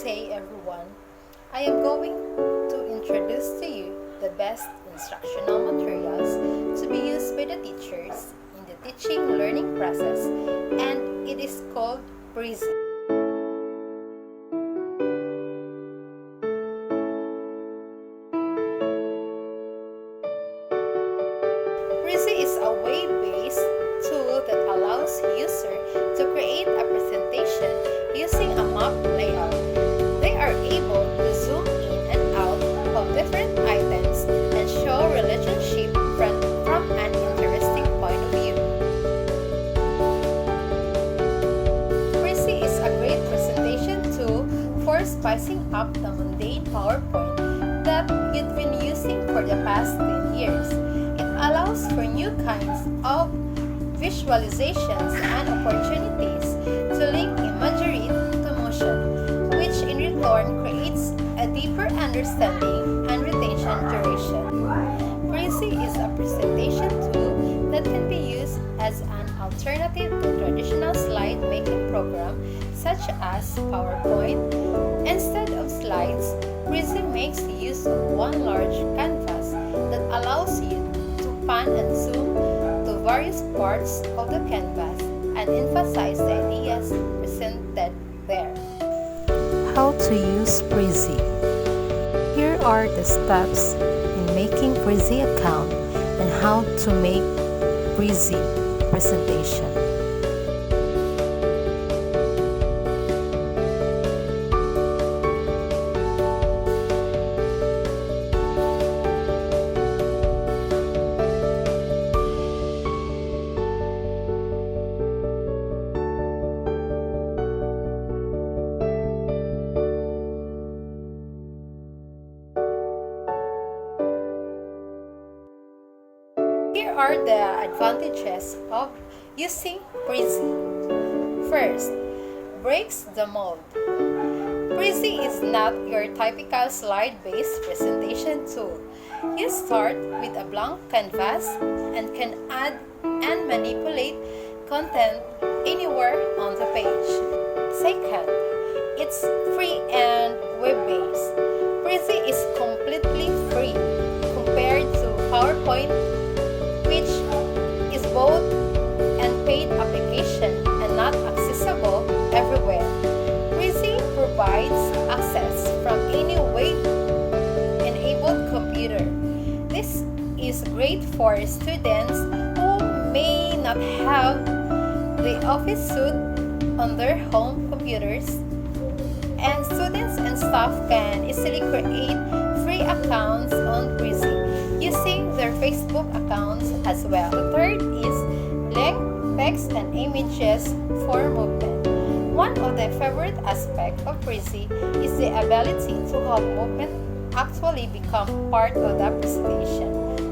day, everyone. I am going to introduce to you the best instructional materials to be used by the teachers in the teaching learning process, and it is called Prezi. Prezi is a web-based tool that allows user to create a presentation using a map layout. They are able to zoom in and out of different items and show relationship from an interesting point of view. Prezi is a great presentation tool for spicing up the mundane PowerPoint that you've been using for the past 10 years. It allows for new kinds of visualizations and opportunities to link imagery to motion, which in return creates a deeper understanding and retention duration. Prezi is a presentation tool that can be used as an alternative to traditional slide making program such as PowerPoint. Instead of slides, Prezi makes use of one large canvas that allows you to pan and zoom to various parts of the canvas and emphasize the ideas presented there. How to use Prezi. Here are the steps in making Prezi account and how to make Prezi presentation. Here are the advantages of using Prezi. First, breaks the mold. Prezi is not your typical slide-based presentation tool. You start with a blank canvas and can add and manipulate content anywhere on the page. Second, it's free and web-based. Prezi is completely free compared to PowerPoint, which is both an paid application and not accessible everywhere. Prezi provides access from any web-enabled computer. This is great for students who may not have the office suite on their home computers, and students and staff can easily create free accounts on Prezi using their Facebook accounts as well. The third is link text and images for movement. One of the favorite aspects of Prezi is the ability to have movement actually become part of the presentation.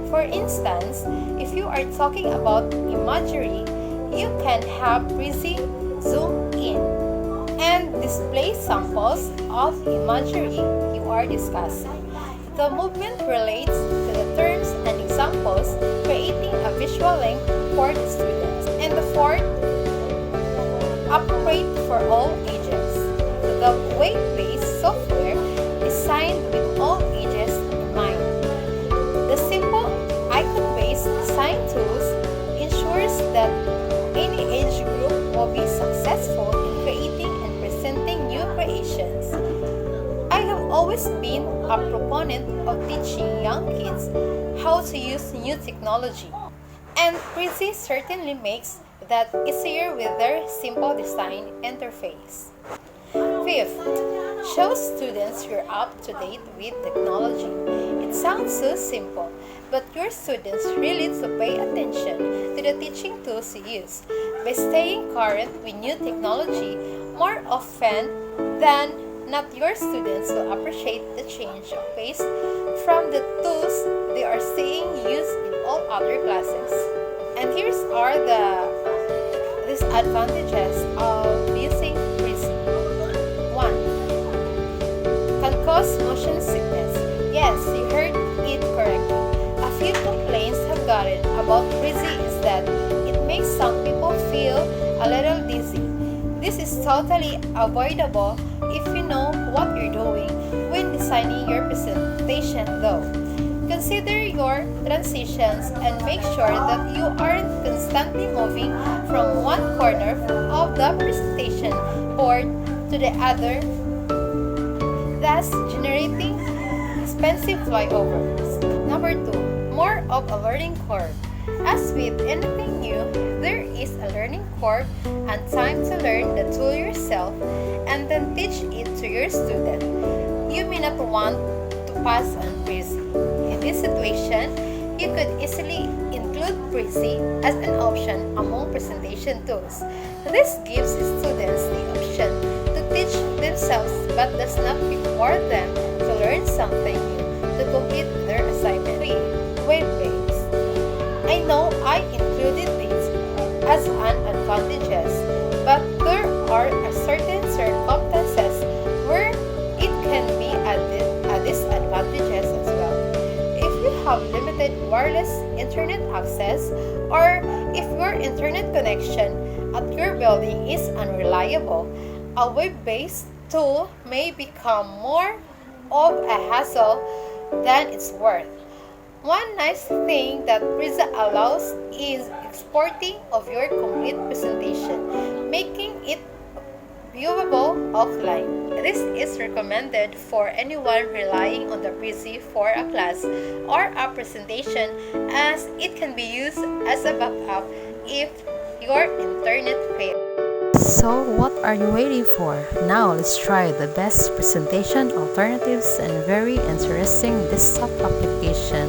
For instance, if you are talking about imagery, you can have Prezi zoom in and display samples of imagery you are discussing. The movement relates to the terms and examples, creating a visual link for the students. And the fourth, appropriate for all ages. The web-based software designed with all ages in mind. The simple icon-based design tools ensures that any age group will be successful in creating and presenting new creations. I have always been a proponent of teaching young kids how to use new technology, and Prezi certainly makes that easier with their simple design interface. Fifth, show students you're up to date with technology. It sounds so simple, but your students really need to pay attention to the teaching tools you use. By staying current with new technology more often than not, your students will appreciate the change of pace from the tools they are seeing used in all other classes. And here are the disadvantages of using Prezi. 1. Can cause motion sickness. Yes, you heard it correctly. A few complaints have gotten about Prezi is that it makes some people feel a little dizzy. This is totally avoidable if you know what you're doing when designing your presentation though. Consider your transitions and make sure that you aren't constantly moving from one corner of the presentation board to the other, thus generating expensive flyovers. Number 2, more of a learning curve. As with anything new, there is a learning curve and time to learn the tool yourself and then teach it to your student. You may not want to pass on Prezi. In this situation, you could easily include Prezi as an option among presentation tools. This gives students the option to teach themselves but does not require them to learn something new to complete their assignment. 3. Web-based. I know I included these as an advantages, but there are certain circumstances where it can be a disadvantages as well. If you have limited wireless internet access or if your internet connection at your building is unreliable, a web-based tool may become more of a hassle than it's worth. One nice thing that Prezi allows is exporting of your complete presentation, making it viewable offline. This is recommended for anyone relying on the Prezi for a class or a presentation, as it can be used as a backup if your internet fails. So what are you waiting for? Now let's try the best presentation alternatives and very interesting desktop application.